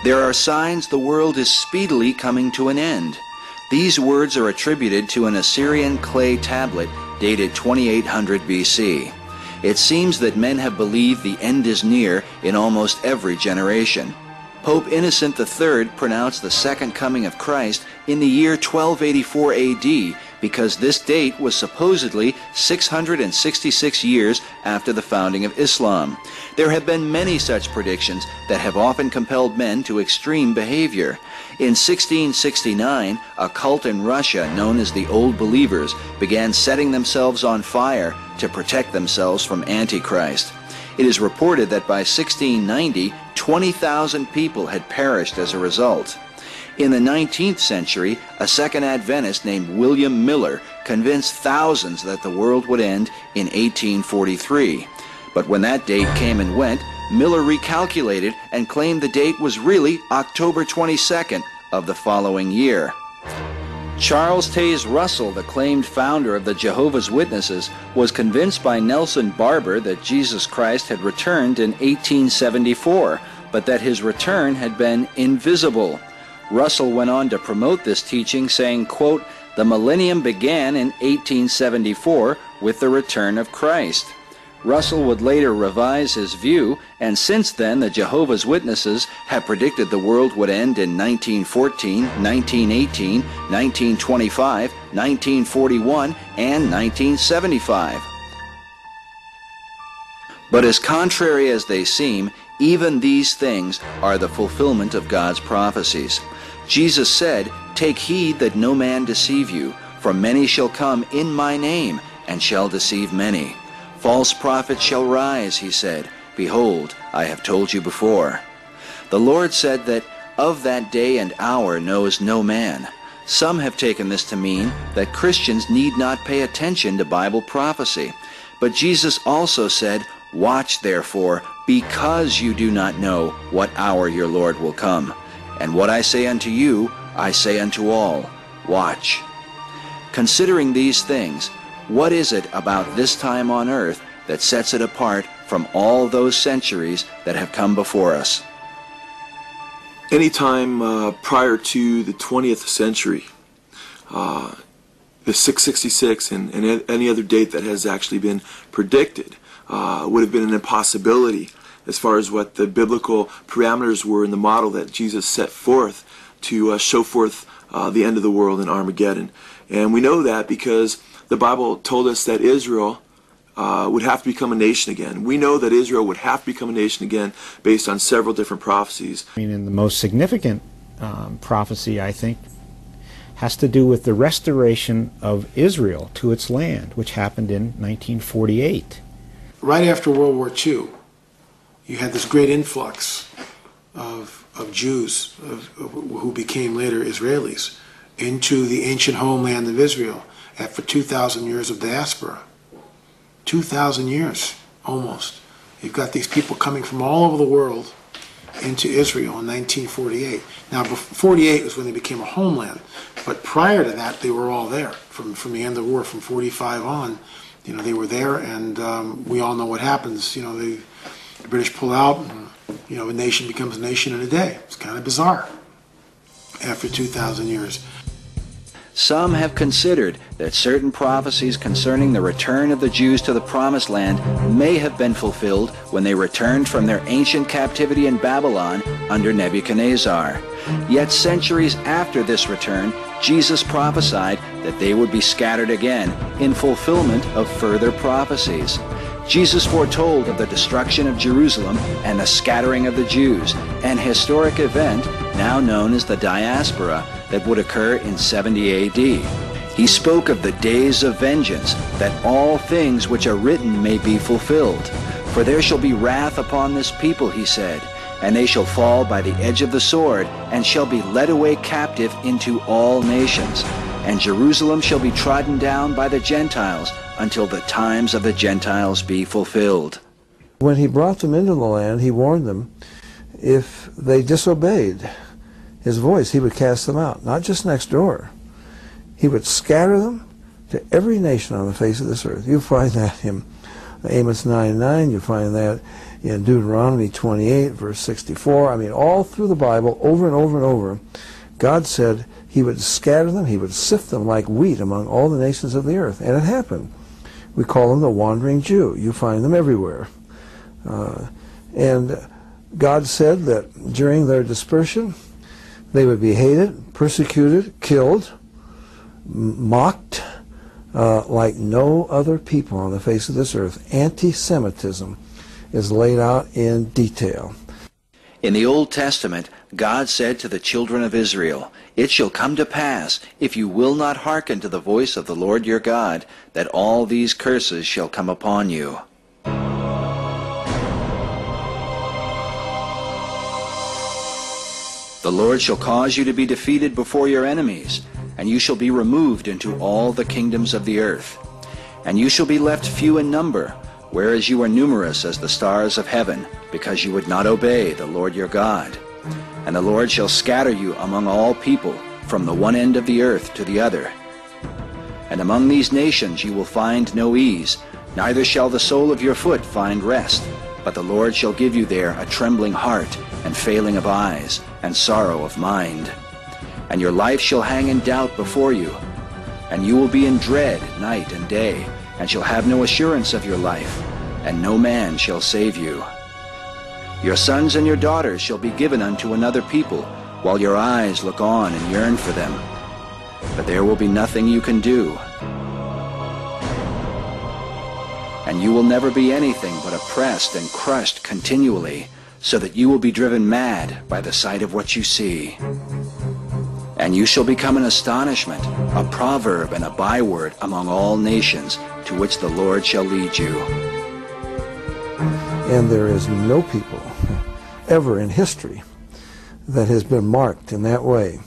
There are signs the world is speedily coming to an end. These words are attributed to an Assyrian clay tablet dated 2800 BC. It seems that men have believed the end is near in almost every generation. Pope Innocent III pronounced the second coming of Christ in the year 1284 AD because this date was supposedly 666 years after the founding of Islam. There have been many such predictions that have often compelled men to extreme behavior. In 1669, a cult in Russia known as the Old Believers began setting themselves on fire to protect themselves from Antichrist. It is reported that by 1690, 20,000 people had perished as a result. In the 19th century, a second Adventist named William Miller convinced thousands that the world would end in 1843. But when that date came and went, Miller recalculated and claimed the date was really October 22nd of the following year. Charles Taze Russell, the claimed founder of the Jehovah's Witnesses, was convinced by Nelson Barber that Jesus Christ had returned in 1874, but that his return had been invisible. Russell went on to promote this teaching, saying, quote, "The millennium began in 1874 with the return of Christ." Russell would later revise his view, and since then the Jehovah's Witnesses have predicted the world would end in 1914, 1918, 1925, 1941, and 1975. But as contrary as they seem, even these things are the fulfillment of God's prophecies. Jesus said, "Take heed that no man deceive you, for many shall come in my name, and shall deceive many. False prophets shall rise," he said. "Behold, I have told you before." The Lord said that of that day and hour knows no man. Some have taken this to mean that Christians need not pay attention to Bible prophecy. But Jesus also said, "Watch therefore, because you do not know what hour your Lord will come. And what I say unto you, I say unto all, watch." Considering these things, what is it about this time on earth that sets it apart from all those centuries that have come before us? Any time prior to the 20th century, the 666 and any other date that has actually been predicted would have been an impossibility as far as what the biblical parameters were in the model that Jesus set forth to show forth the end of the world in Armageddon. And we know that because the Bible told us that Israel would have to become a nation again. We know that Israel would have to become a nation again based on several different prophecies. I mean, and the most significant prophecy, I think, has to do with the restoration of Israel to its land, which happened in 1948. Right after World War II, you had this great influx of Jews who became later Israelis into the ancient homeland of Israel after 2,000 years of diaspora. 2,000 years, almost. You've got these people coming from all over the world into Israel in 1948. Now, 48 was when they became a homeland, but prior to that, they were all there. From the end of the war, from 45 on, they were there, and we all know what happens. The British pull out, and, a nation becomes a nation in a day. It's kind of bizarre after 2,000 years. Some have considered that certain prophecies concerning the return of the Jews to the Promised Land may have been fulfilled when they returned from their ancient captivity in Babylon under Nebuchadnezzar. Yet centuries after this return, Jesus prophesied that they would be scattered again in fulfillment of further prophecies. Jesus foretold of the destruction of Jerusalem and the scattering of the Jews, an historic event now known as the diaspora that would occur in 70 AD. He spoke of the days of vengeance, that all things which are written may be fulfilled. For there shall be wrath upon this people, he said, and they shall fall by the edge of the sword, and shall be led away captive into all nations. And Jerusalem shall be trodden down by the Gentiles, until the times of the Gentiles be fulfilled. When he brought them into the land, he warned them, if they disobeyed his voice, he would cast them out, not just next door. He would scatter them to every nation on the face of this earth. You find that in Amos 9:9, you find that in Deuteronomy 28, verse 64. I mean, all through the Bible, over and over and over, God said he would scatter them, he would sift them like wheat among all the nations of the earth. And it happened. We call them the wandering Jew. You find them everywhere. And God said that during their dispersion, they would be hated, persecuted, killed, mocked, like no other people on the face of this earth. Anti-Semitism is laid out in detail. In the Old Testament, God said to the children of Israel, "It shall come to pass, if you will not hearken to the voice of the Lord your God, that all these curses shall come upon you." The Lord shall cause you to be defeated before your enemies, and you shall be removed into all the kingdoms of the earth. And you shall be left few in number, whereas you are numerous as the stars of heaven, because you would not obey the Lord your God. And the Lord shall scatter you among all people, from the one end of the earth to the other. And among these nations you will find no ease, neither shall the sole of your foot find rest. But the Lord shall give you there a trembling heart, and failing of eyes, and sorrow of mind. And your life shall hang in doubt before you, and you will be in dread night and day, and shall have no assurance of your life, and no man shall save you. Your sons and your daughters shall be given unto another people, while your eyes look on and yearn for them. But there will be nothing you can do. And you will never be anything but oppressed and crushed continually, so that you will be driven mad by the sight of what you see. And you shall become an astonishment, a proverb and a byword among all nations, to which the Lord shall lead you. And there is no people ever in history that has been marked in that way,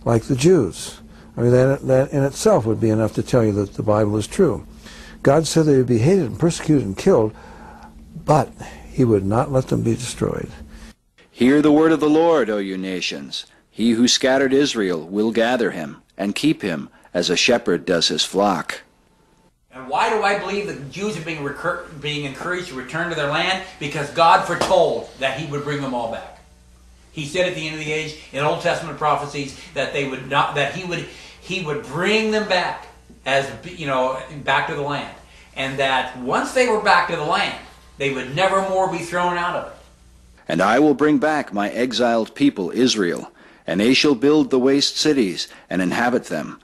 like the Jews. I mean, that in itself would be enough to tell you that the Bible is true. God said they would be hated and persecuted and killed, but he would not let them be destroyed. Hear the word of the Lord, O you nations. He who scattered Israel will gather him, and keep him, as a shepherd does his flock. And why do I believe the Jews are being encouraged to return to their land? Because God foretold that he would bring them all back. He said at the end of the age, in Old Testament prophecies, that they would not, that he would bring them back, as back to the land, and that once they were back to the land, they would never more be thrown out of it. And I will bring back my exiled people Israel, and they shall build the waste cities and inhabit them.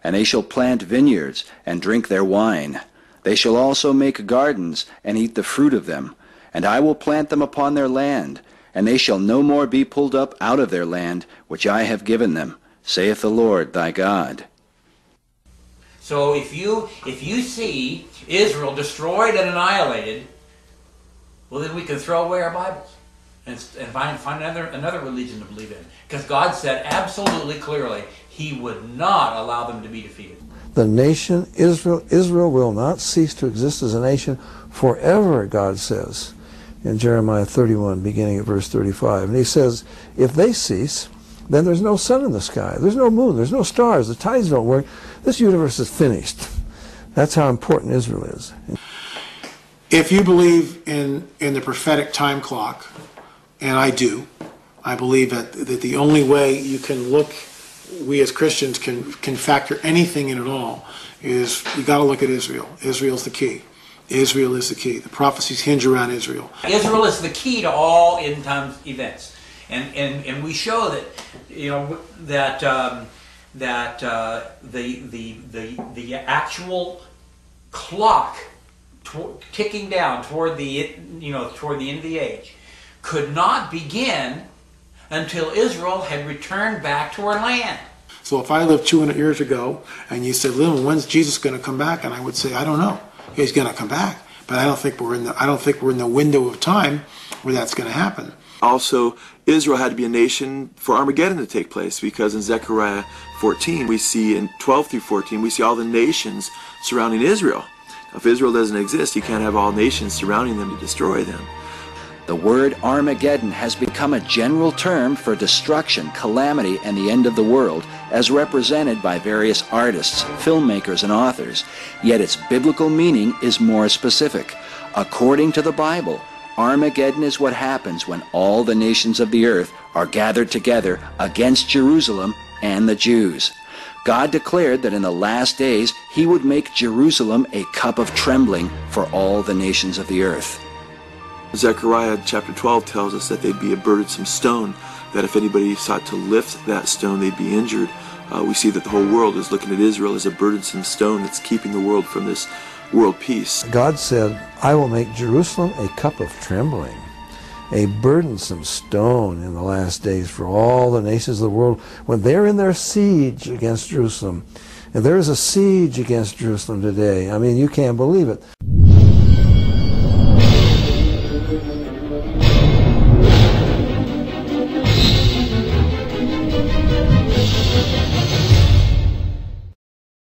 And they shall plant vineyards and drink their wine. They shall also make gardens and eat the fruit of them. And I will plant them upon their land, and they shall no more be pulled up out of their land, which I have given them, saith the Lord thy God. So if you see Israel destroyed and annihilated, well, then we can throw away our Bibles and find another religion to believe in. Because God said absolutely clearly he would not allow them to be defeated. The nation Israel will not cease to exist as a nation forever, God says in Jeremiah 31, beginning at verse 35. And he says, if they cease, then there's no sun in the sky. There's no moon. There's no stars. The tides don't work. This universe is finished. That's how important Israel is. If you believe in the prophetic time clock, and I do, I believe that the only way you can look, we as Christians can factor anything in at all, is you got to look at Israel. Israel's the key. Israel is the key. The prophecies hinge around Israel. Israel is the key to all end time events, and we show that the actual clock ticking down toward the end of the age could not begin until Israel had returned back to her land. So if I lived 200 years ago and you said, "Lynn, when's Jesus going to come back?" and I would say, "I don't know. He's going to come back, but I don't think we're in the window of time where that's going to happen." Also, Israel had to be a nation for Armageddon to take place, because in Zechariah 14, we see in 12 through 14, we see all the nations surrounding Israel. If Israel doesn't exist, you can't have all nations surrounding them to destroy them. The word Armageddon has become a general term for destruction, calamity, and the end of the world, as represented by various artists, filmmakers, and authors. Yet its biblical meaning is more specific. According to the Bible, Armageddon is what happens when all the nations of the earth are gathered together against Jerusalem and the Jews. God declared that in the last days he would make Jerusalem a cup of trembling for all the nations of the earth. Zechariah chapter 12 tells us that they'd be a burdensome stone, that if anybody sought to lift that stone, they'd be injured. We see that the whole world is looking at Israel as a burdensome stone that's keeping the world from this world peace. God said, I will make Jerusalem a cup of trembling, a burdensome stone in the last days for all the nations of the world when they're in their siege against Jerusalem. And there is a siege against Jerusalem today. I mean, you can't believe it.